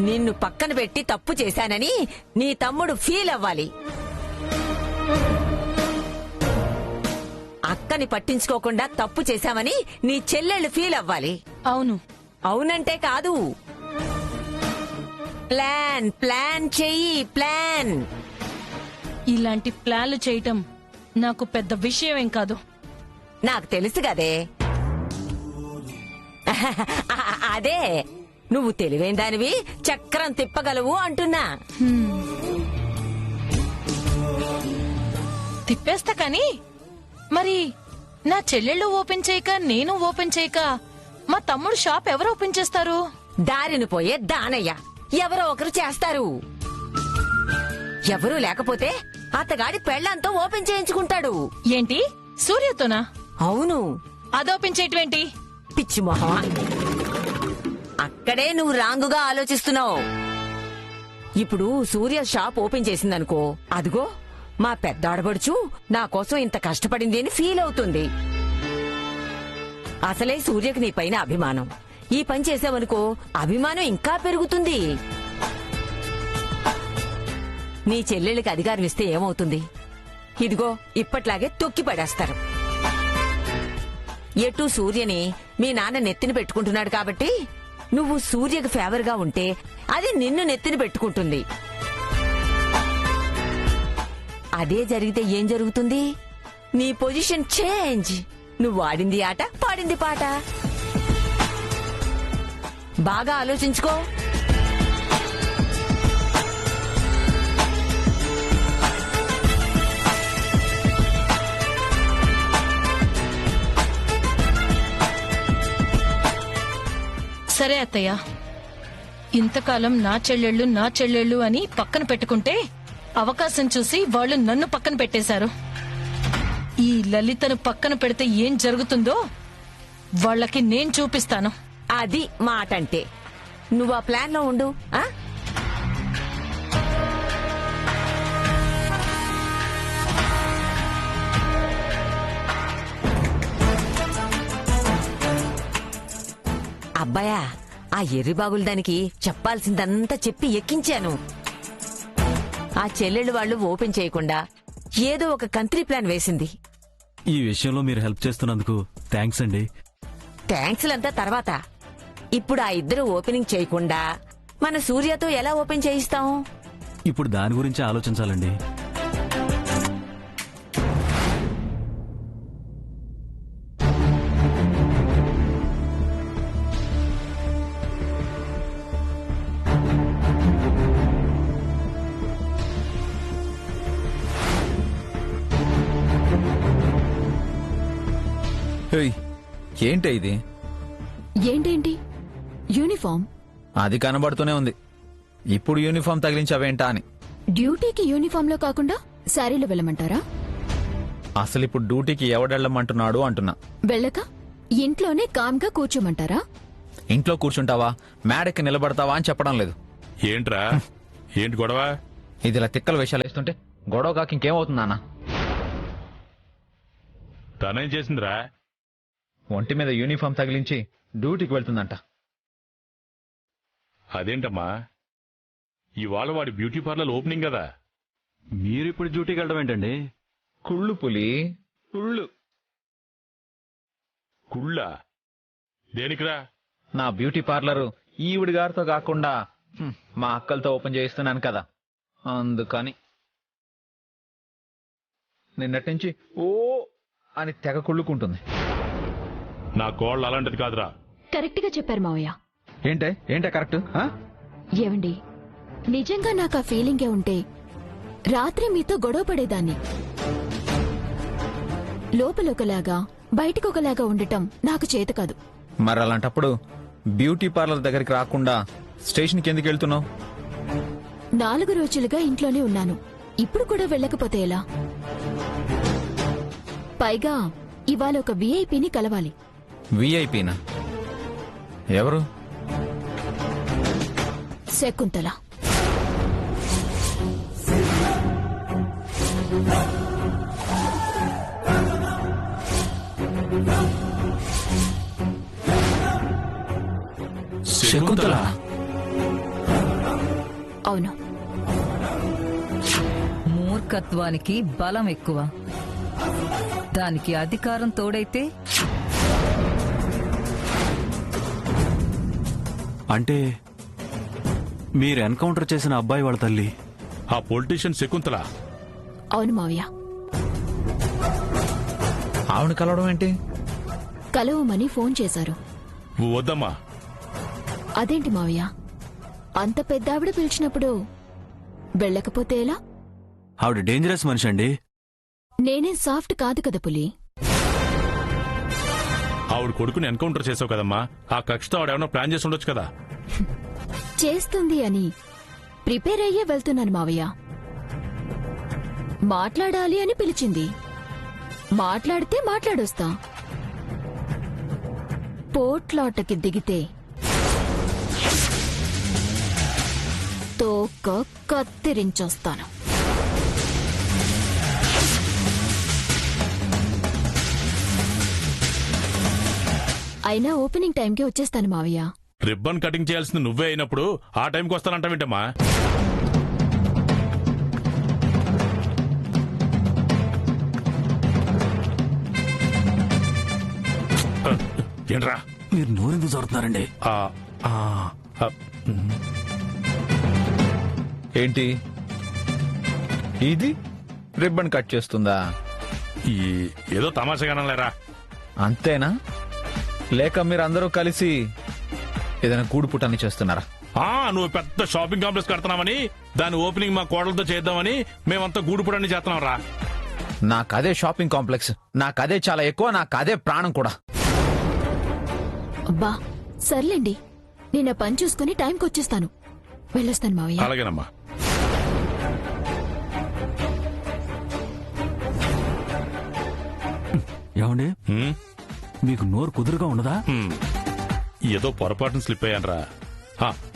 నిన్ను పక్కన పెట్టి తప్పు చేశానని నీ తమ్ముడు ఫీల్ అవ్వాలి. అక్కని పట్టించుకోకుండా తప్పు చేశామని నీ చెల్లెళ్ళు ఫీల్ అవ్వాలి. అవును. అవునంటే కాదు, ప్లాన్ ప్లాన్ చెయ్యి, ప్లాన్. ఇలాంటి ప్లాన్లు చేయటం నాకు పెద్ద విషయమేం కాదు. నాకు తెలుసు కదే. అదే నువ్వు తెలివైన దానివి, చక్రం తిప్పగలవు అంటున్నా. తిప్పేస్తా కానీ మరి నా చెల్లెళ్ళు ఓపెన్ చేయక నేను ఓపెన్ చేయక మా తమ్ముడు షాప్ ఎవరు ఓపెన్ చేస్తారు? దారిని పోయే దానయ్య ఎవరో ఒకరు చేస్తారు. ఎవరూ లేకపోతే అతగాడి పెళ్లంతో ఓపెన్ చేయించుకుంటాడు. ఏంటి, సూర్యతోనా? అవును. అది ఓపెన్ చేయటమేంటి? పిచ్చి మొహమా, అక్కడే నువ్వు రాంగుగా ఆలోచిస్తున్నావు. ఇప్పుడు సూర్య షాప్ ఓపెన్ చేసిందనుకో, అదిగో మా పెద్ద ఆడబడుచు నా కోసం ఇంత కష్టపడింది అని ఫీల్ అవుతుంది. అసలే సూర్యకి నీ పైన అభిమానం. ఈ పని చేసావనుకో అభిమానం ఇంకా పెరుగుతుంది. నీ చెల్లెళ్ళకి అధికారం ఇస్తే ఏమవుతుంది? ఇదిగో ఇప్పట్లాగే తొక్కి పడేస్తారు. ఎటు సూర్యని మీ నాన్న నెత్తిన పెట్టుకుంటున్నాడు కాబట్టి నువ్వు సూర్యకి ఫేవర్ గా ఉంటే అది నిన్ను నెత్తిన పెట్టుకుంటుంది. అదే జరిగితే ఏం జరుగుతుంది? నీ పొజిషన్ చేంజ్. నువ్వు ఆడింది ఆట, పాడింది పాట. బాగా ఆలోచించుకో. సరే అత్తయ్య, ఇంతకాలం నా చెల్లెళ్ళు అని పక్కన పెట్టుకుంటే అవకాశం చూసి వాళ్ళు నన్ను పక్కన పెట్టేశారు. ఈ లలితను పక్కన పెడితే ఏం జరుగుతుందో వాళ్ళకి నేను చూపిస్తాను. అది మాట అంటే. నువ్వు ఆ ప్లాన్ లో ఉండు. అబ్బాయా, ఆ ఎర్రిబాగుల దానికి చెప్పాల్సిందంతా చెప్పి ఎక్కించాను. ఆ చెల్లెళ్ళు వాళ్ళు ఓపెన్ చేయకుండా ఏదో ఒక కంట్రీ ప్లాన్ వేసింది. ఈ విషయంలో మీరు హెల్ప్ చేస్తున్నందుకు థ్యాంక్స్ అండి. థ్యాంక్స్లంతా తర్వాత. ఇప్పుడు ఆ ఇద్దరు ఓపెనింగ్ చేయకుండా మన సూర్యతో ఎలా ఓపెన్ చేయిస్తాం? ఇప్పుడు దాని గురించి ఆలోచించాలండి. ఏంటి ఇది? ఏంటేంటి? యూనిఫామ్. అది కనబడుతూనే ఉంది. ఇప్పుడు యూనిఫామ్ తగిలించావేంటా అని. డ్యూటీకి యూనిఫామ్ లో కాకుండా శారీలో వెళ్ళమంటారా? అసలు ఇప్పుడు డ్యూటీకి ఎవడెళ్ళమంటున్నాడు అంటున్నా. వెళ్ళక ఇంట్లోనే కామ్గా కూర్చోమంటారా? ఇంట్లో కూర్చుంటావా, మేడకి నిలబడతావా అని చెప్పడం లేదు. ఏంట్రా, ఏంటి గొడవ? ఇది ఇలా తిక్కల విషయాలు వేస్తుంటే గొడవ కాక ఇంకేమవుతుంది నాన్న? తనేం చేసిందిరా? ఒంటి మీద యూనిఫామ్ తగిలించి డ్యూటీకి వెళ్తుందంట. అదేంటమ్మా, ఇవాళ వాడి బ్యూటీ పార్లర్ ఓపెనింగ్ కదా. మీరిప్పుడు డ్యూటీకి వెళ్ళడం ఏంటండి? కుళ్ళు పులి, కుళ్ళు. కుళ్ళా? దేనికిరా? నా బ్యూటీ పార్లరు ఈవిడి గారితో కాకుండా మా అక్కలతో ఓపెన్ చేయిస్తున్నాను కదా, అందుకని. నిన్నటి నుంచి ఓ అని తెగ కుళ్ళుకుంటుంది. నా కోళ్ళు అలాంటిది కాదురా. కరెక్ట్ గా చెప్పారు మావయ్య. ఏంటే కరెక్ట్? ఏవండి, నిజంగా నాకు ఆ ఫీలింగే ఉంటే రాత్రి మీతో గొడవ పడేదాన్ని. లోపలొకలాగా బయటకొకలాగా ఉండటం నాకు చేత కాదు. మరి అలాంటప్పుడు బ్యూటీ పార్లర్ దగ్గరికి రాకుండా స్టేషన్కి ఎందుకు వెళ్తున్నావు? 4 రోజులుగా ఇంట్లోనే ఉన్నాను. ఇప్పుడు కూడా వెళ్ళకపోతే ఎలా? పైగా ఇవాళ ఒక విఐపిని కలవాలి. విఐపినా? ఎవరు? శకుంతల. శకుంతల? అవును. మూర్ఖత్వానికి బలం ఎక్కువ. దానికి అధికారం తోడైతే అంటే మీరు ఎన్కౌంటర్ చేసిన అబ్బాయి వాళ్ళ తల్లి ఆ పొలిటీషియన్ శకుంతల. అవును మావయ్య. ఆవిడ కలవడం ఏంటి? కలవమని ఫోన్ చేశారు. వద్దమ్మా. అదేంటి మావయ్య, అంత పెద్ద ఆవిడ పిలిచినప్పుడు వెళ్ళకపోతే ఎలా? ఆవిడ డేంజరస్ మనిషి అండి. నేనే సాఫ్ట్ కాదు కదా పులి. ఆవిడ కొడుకుని ఎన్కౌంటర్ చేసావు కదమ్మా, ఆ కక్షతో ఆవిడేమన్నా ప్లాన్ చేసి ఉండొచ్చు కదా. చేస్తుంది అని ప్రిపేర్ అయ్యే వెళ్తున్నాను మావయ్య. మాట్లాడాలి అని పిలిచింది, మాట్లాడితే మాట్లాడొస్తా. పోట్లాటకి దిగితే తోక కత్తిరించొస్తాను. అయినా ఓపెనింగ్ టైంకి వచ్చేస్తాను మావయ్య. రిబ్బన్ కటింగ్ చేయాల్సింది నువ్వే అయినప్పుడు ఆ టైంకి వస్తానంటావేంటమ్మా? ఏంట్రా మీరు నోరెందుకు జరుగుతున్నారండి? ఏంటి ఇది? రిబ్బన్ కట్ చేస్తుందా? ఏదో తమాషాగానం లేరా. అంతేనా? లేక మీరందరూ కలిసి ఏదైనా కూడుపుటాన్ని చేస్తున్నారా? నువ్వు పెద్ద షాపింగ్ కాంప్లెక్స్ కడుతున్నామని, దాని ఓపెనింగ్ మా కోడలతో చేద్దామని మేమంతా గూడుపుడాన్ని చేస్తున్నాం రా. నాకదే షాపింగ్ కాంప్లెక్స్, నాకదే చాలా ఎక్కువ, నాకదే ప్రాణం కూడా. అబ్బా సర్లేండి, నేను పని చూసుకుని టైంకి వచ్చేస్తాను. వెళ్ళొస్తాను మావయ్య. అలాగేనమ్మా. ఏమండి, మీకు నోరు కుదురుగా ఉండదా? ఏదో పొరపాటును స్లిప్ అయ్యానరా.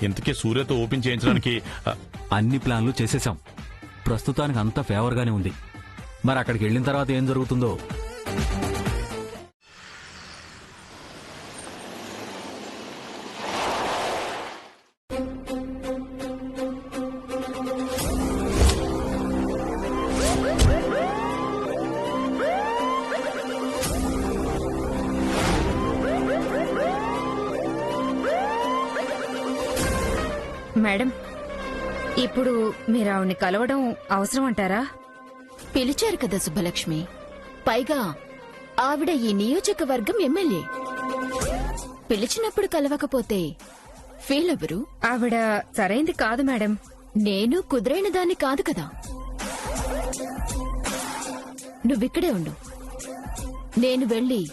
ఇంతకీ సూర్యతో ఓపెన్ చేయించడానికి అన్ని ప్లాన్లు చేసేసాం. ప్రస్తుతానికి అంతా ఫేవర్ గానే ఉంది. మరి అక్కడికి వెళ్ళిన తర్వాత ఏం జరుగుతుందో. మేడం, ఇప్పుడు మీరు ఆవిడ్ని కలవడం అవసరం అంటారా? పిలిచారు కదా సుబ్బలక్ష్మి. పైగా ఆవిడ ఈ నియోజకవర్గం ఎమ్మెల్యే. పిలిచినప్పుడు కలవకపోతే ఫీల్ అవ్వరు? ఆవిడ సరైంది కాదు మేడం. నేను కుదురైన దాన్ని కాదు కదా. నువ్విక్కడే ఉండు, నేను వెళ్ళి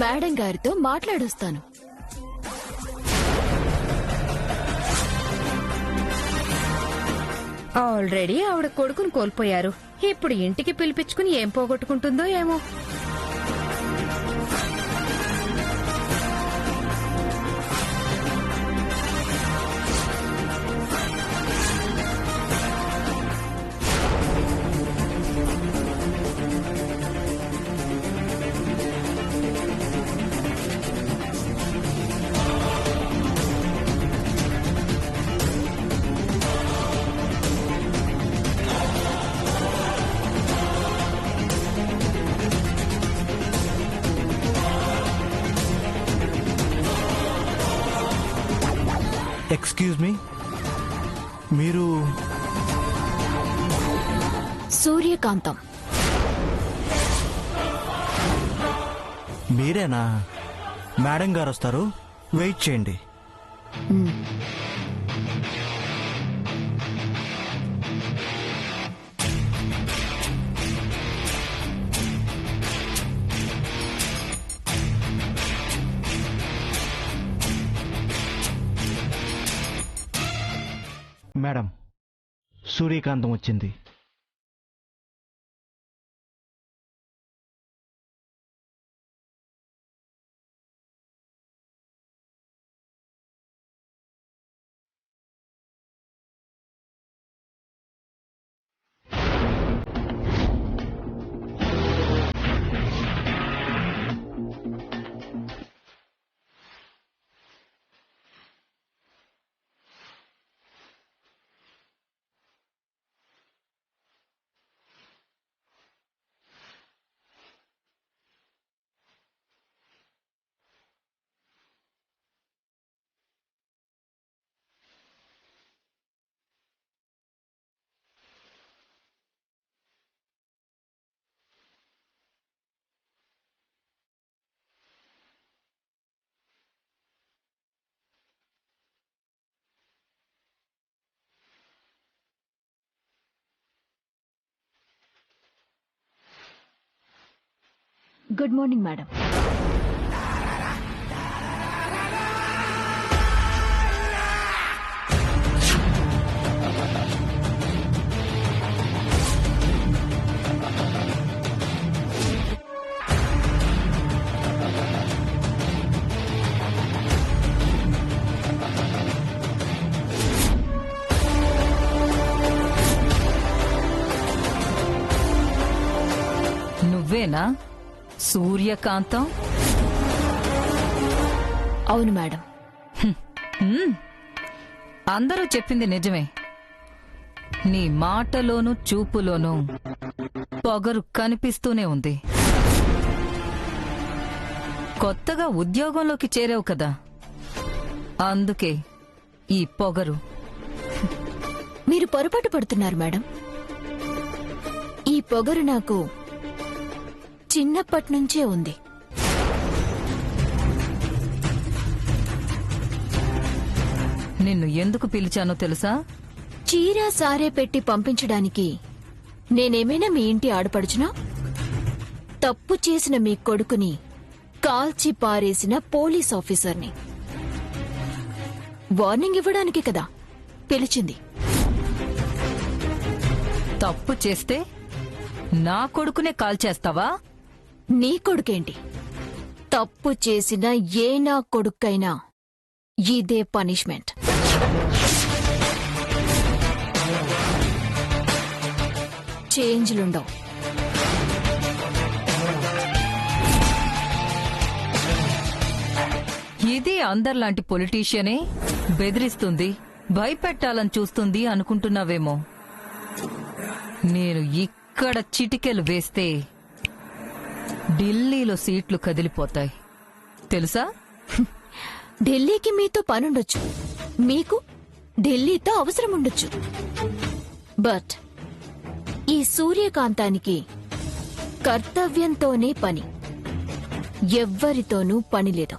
మేడం గారితో మాట్లాడొస్తాను. ఆల్రెడీ ఆవిడ కొడుకుని కోల్పోయారు. ఇప్పుడు ఇంటికి పిలిపించుకుని ఏం పోగొట్టుకుంటుందో ఏమో. ఎక్స్క్యూజ్ మీ, మీరు? సూర్యకాంతం. మీరేనా? మేడం గారు వస్తారు, వెయిట్ చేయండి. మేడం, సూర్యకాంతం వచ్చింది. Good morning madam. నువ్వేనా సూర్యకాంతం? అవును మేడం. అందరూ చెప్పింది నిజమే. నీ మాటలోనూ చూపులోనూ పొగరు కనిపిస్తూనే ఉంది. కొత్తగా ఉద్యోగంలోకి చేరావు కదా, అందుకే ఈ పొగరు. మీరు పొరపాటు పడుతున్నారు మేడం. ఈ పొగరు నాకు చిన్నప్పటినుంచే ఉంది. నిన్ను ఎందుకు పిలిచానో తెలుసా? చీర సారే పెట్టి పంపించడానికి నేనేమైనా మీ ఇంటి ఆడపడుచునా? తప్పు చేసిన మీ కొడుకుని కాల్చి పారేసిన పోలీస్ ఆఫీసర్ని. వార్నింగ్ ఇవ్వడానికి కదా పిలిచింది. తప్పు చేస్తే నా కొడుకునే కాల్చేస్తావా? నీ కొడుకేంటి, తప్పు చేసిన ఏ నా కొడుక్కైనా ఇదే పనిష్మెంట్. చేంజ్లుండవు. ఇది అందర్లాంటి పొలిటీషియనే బెదిరిస్తుంది, భయపెట్టాలని చూస్తుంది అనుకుంటున్నావేమో. నేను ఇక్కడ చిటికెలు వేస్తే ఢిల్లీలో సీట్లు కదిలిపోతాయి తెలుసా? ఢిల్లీకి మీతో పనుండొచ్చు, మీకు ఢిల్లీతో అవసరం ఉండొచ్చు. బట్ ఈ సూర్యకాంతానికి కర్తవ్యంతోనే పని, ఎవ్వరితోనూ పని లేదు.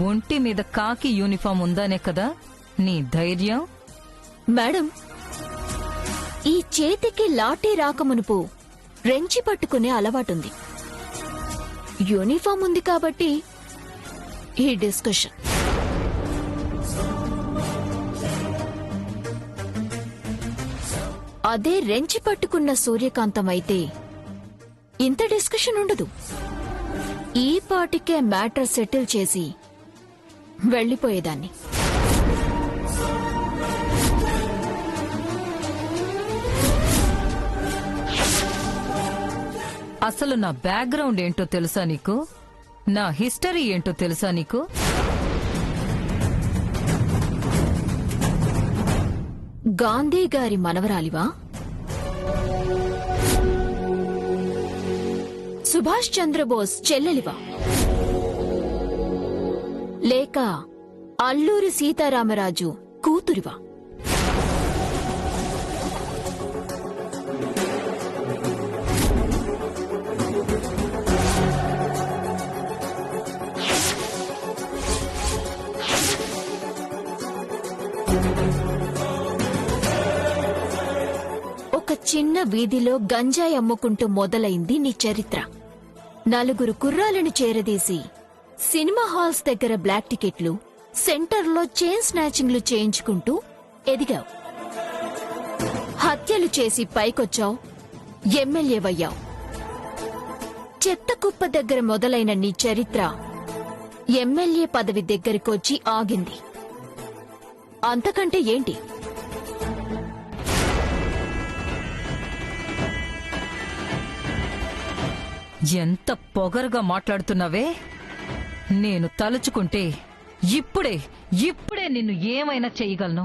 ఒంటి మీద కాకి యూనిఫామ్ ఉందనే కదా నీ ధైర్యం? మేడం, ఈ చేతికి లాఠీ రాకమునుపు రెంచి పట్టుకునే అలవాటుంది. యూనిఫామ్ ఉంది కాబట్టి ఈ డిస్కషన్. అదే రెంచి పట్టుకున్న సూర్యకాంతం అయితే ఇంత డిస్కషన్ ఉండదు. ఈ పాటికే మ్యాటర్ సెటిల్ చేసి వెళ్లిపోయేదాన్ని. అసలు నా బ్యాక్గ్రౌండ్ ఏంటో తెలుసా నీకు? నా హిస్టరీ ఏంటో తెలుసా నీకు? గాంధీ గారి మనవరాలివా? సుభాష్ చంద్రబోస్ చెల్లెలివా? లేక అల్లూరి సీతారామరాజు కూతురివా? ఒక చిన్న వీధిలో గంజాయి అమ్ముకుంటూ మొదలైంది నీ చరిత్ర. నలుగురు కుర్రాలను చేరదీసి సినిమా హాల్స్ దగ్గర బ్లాక్ టికెట్లు, సెంటర్లో చైన్ స్నాచింగ్లు చేయించుకుంటూ ఎదిగావు. హత్యలు చేసి పైకొచ్చావు, ఎమ్మెల్యేవయ్యావు. చెత్త కుప్ప దగ్గర మొదలైన నీ చరిత్ర ఎమ్మెల్యే పదవి దగ్గరికొచ్చి ఆగింది. అంతకంటే ఏంటి? ఎంత పొగరుగా మాట్లాడుతున్నావే! నేను తలుచుకుంటే ఇప్పుడే నిన్ను ఏమైనా చేయగలను.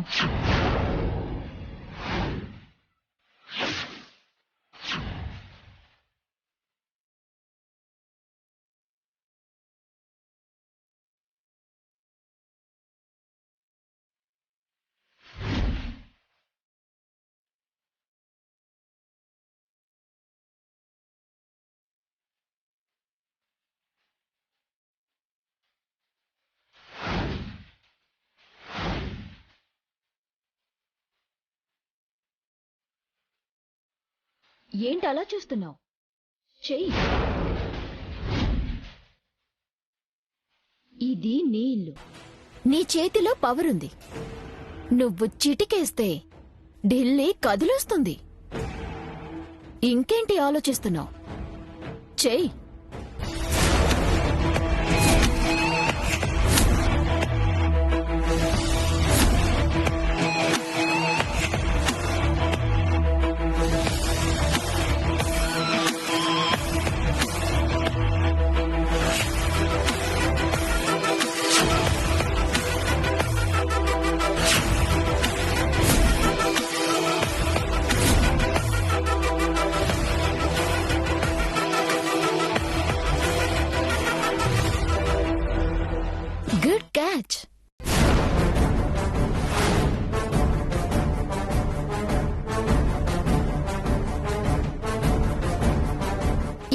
ఏంటి అలా చూస్తున్నావు? చెయ్యి. ఇది నీ ఇల్లు. నీ చేతిలో పవర్ ఉంది. నువ్వు చిటికేస్తే ఢిల్లీ కదిలొస్తుంది. ఇంకేంటి ఆలోచిస్తున్నావు? చెయ్యి. Good catch.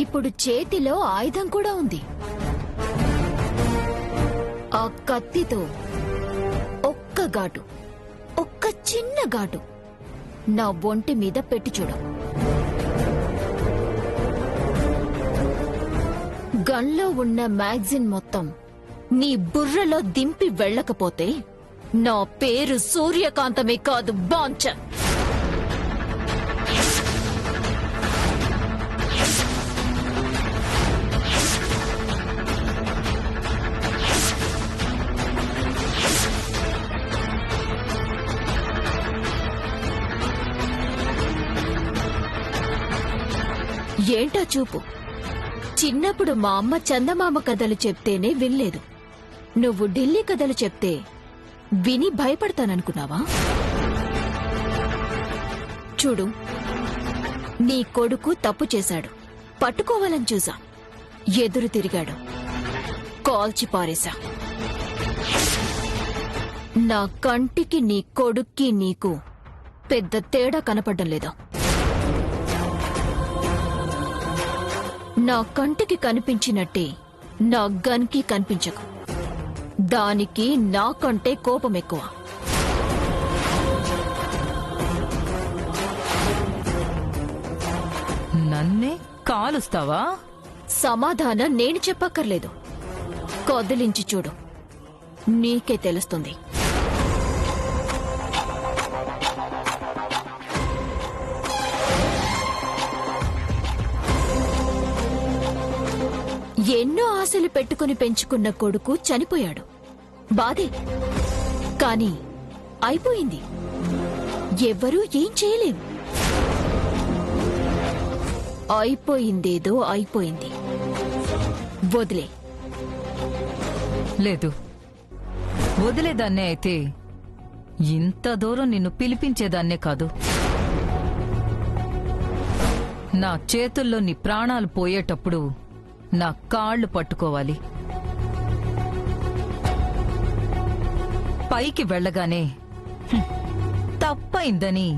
ఇప్పుడు చేతిలో ఆయుధం కూడా ఉంది. ఆ కత్తితో ఒక్క ఘాటు, ఒక్క చిన్న ఘాటు నా ఒంటి మీద పెట్టి చూడు. గన్లో ఉన్న మ్యాగజిన్ మొత్తం నీ బుర్రలో దింపి వెళ్ళకపోతే నా పేరు సూర్యకాంతమే కాదు, బాంచ. ఏంటో చూపు. చిన్నప్పుడు మా అమ్మ చందమామ కథలు చెప్తేనే వినలేదు. నువ్వు ఢిల్లీ కథలు చెప్తే విని భయపడతాననుకున్నావా? చూడు, నీ కొడుకు తప్పు చేశాడు. పట్టుకోవాలని చూసా, ఎదురు తిరిగాడు. కాల్చి పారేశా. నా కంటికి నీ కొడుక్కి నీకు పెద్ద తేడా కనపడ్డం లేదా? నా కంటికి కనిపించినట్టే నా గన్కి కనిపించకు. దానికి నాకంటే కోపం ఎక్కువ. నన్నే కాలుస్తావా? సమాధానం నేను చెప్పక్కర్లేదు. కదిలించి చూడు, నీకే తెలుస్తుంది. ఎన్నో ఆశలు పెట్టుకుని పెంచుకున్న కొడుకు చనిపోయాడు. బాధే, కాని అయిపోయింది. ఎవ్వరూ ఏం చేయలేం. అయిపోయిందేదో అయిపోయింది. వదిలే. లేదు, వదిలేదాన్నే అయితే ఇంత దూరం నిన్ను పిలిపించేదాన్నే కాదు. నా చేతుల్లో నీ ప్రాణాలు పోయేటప్పుడు నా కాళ్ళు పట్టుకోవాలి. పైకి వెళ్ళగానే తప్పైందని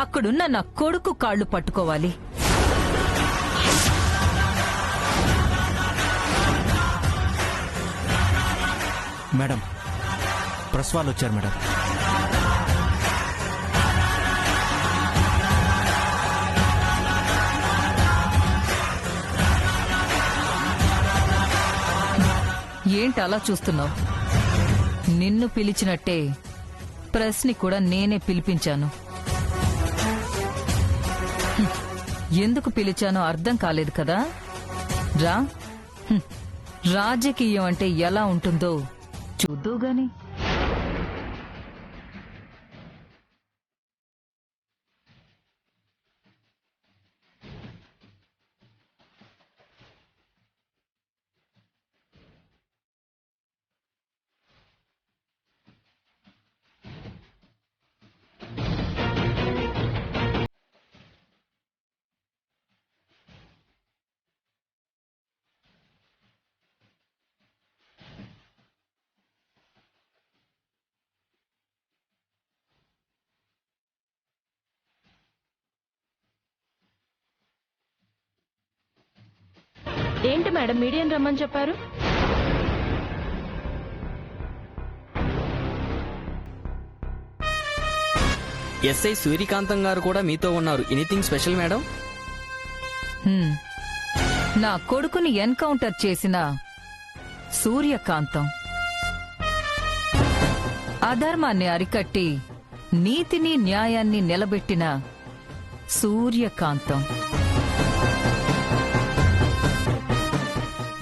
అక్కడున్న నా కొడుకు కాళ్ళు పట్టుకోవాలి. మేడం, ప్రెస్ వాళ్ళు వచ్చారు మేడం. ఏంటి అలా చూస్తున్నావు? నిన్ను పిలిచినట్టే ప్రెస్ని కూడా నేనే పిలిపించాను. ఎందుకు పిలిచానో అర్థం కాలేదు కదా? రా, రాజకీయం అంటే ఎలా ఉంటుందో చూద్దు గాని. ఏంటి మేడం మీడియం రమ్మని చెప్పారు? ఎస్ఐ సూర్యకాంతం గారు కూడా మీతో ఉన్నారు. Anything special madam? హ్మ్. నా కొడుకుని ఎన్కౌంటర్ చేసిన సూర్యకాంతం, అధర్మాన్ని అరికట్టి నీతిని న్యాయాన్ని నిలబెట్టిన సూర్యకాంతం.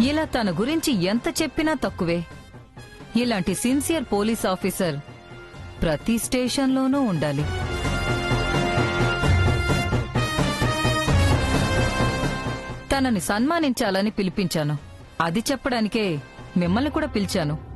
ఇలా తన గురించి ఎంత చెప్పినా తక్కువే. ఇలాంటి సిన్సియర్ పోలీస్ ఆఫీసర్ ప్రతి స్టేషన్లోనూ ఉండాలి. తనని సన్మానించాలని పిలిపించాను. అది చెప్పడానికే మిమ్మల్ని కూడా పిలిచాను.